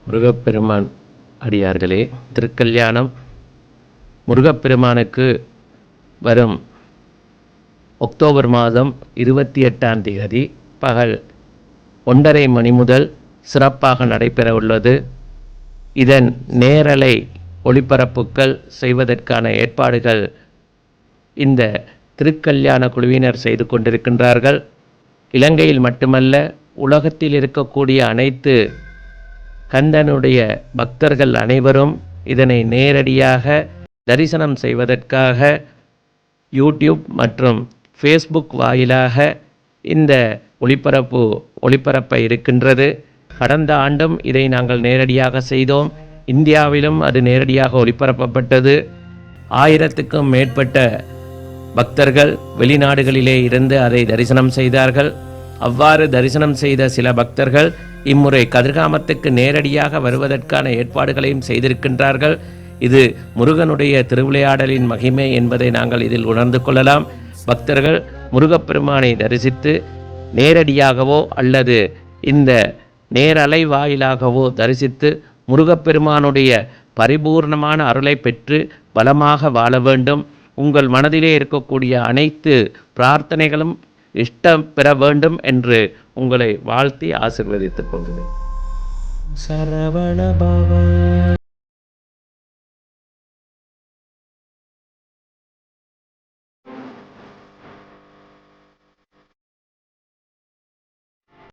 முருகப்பெருமான் அடியார்களே, திருக்கல்யாணம் முருகப்பெருமானுக்கு வரும் அக்டோபர் மாதம் 28ஆம் தேதி பகல் 1:30 மணி முதல் சிறப்பாக நடைபெற உள்ளது. இதன் நேரலை ஒளிபரப்புகள் செய்வதற்கான ஏற்பாடுகள் இந்த திருக்கல்யாண குழுவினர் செய்து கொண்டிருக்கின்றார்கள். இலங்கையில் மட்டுமல்ல, உலகத்தில் இருக்கக்கூடிய அனைத்து கந்தனுடைய பக்தர்கள் அனைவரும் இதனை நேரடியாக தரிசனம் செய்வதற்காக யூடியூப் மற்றும் ஃபேஸ்புக் வாயிலாக இந்த ஒளிபரப்ப இருக்கின்றது. கடந்த ஆண்டும் இதை நாங்கள் நேரடியாக செய்தோம். இந்தியாவிலும் அது நேரடியாக ஒளிபரப்பப்பட்டது. 1000க்கும் மேற்பட்ட பக்தர்கள் வெளிநாடுகளிலே இருந்து அதை தரிசனம் செய்தார்கள். அவ்வாறு தரிசனம் செய்த சில பக்தர்கள் இம்முறை கதிர்காமத்துக்கு நேரடியாக வருவதற்கான ஏற்பாடுகளையும் செய்திருக்கின்றார்கள். இது முருகனுடைய திருவிளையாடலின் மகிமை என்பதை நாங்கள் இதில் உணர்ந்து கொள்ளலாம். பக்தர்கள் முருகப்பெருமானை தரிசித்து நேரடியாகவோ அல்லது இந்த நேரலை வாயிலாகவோ தரிசித்து முருகப்பெருமானுடைய பரிபூர்ணமான அருளை பெற்று பலமாக வாழ வேண்டும். உங்கள் மனதிலே இருக்கக்கூடிய அனைத்து பிரார்த்தனைகளும் இஷ்டம் பெற வேண்டும் என்று உங்களை வாழ்த்தி ஆசீர்வதித்துக் கொள்கிறேன். சரவண பவ.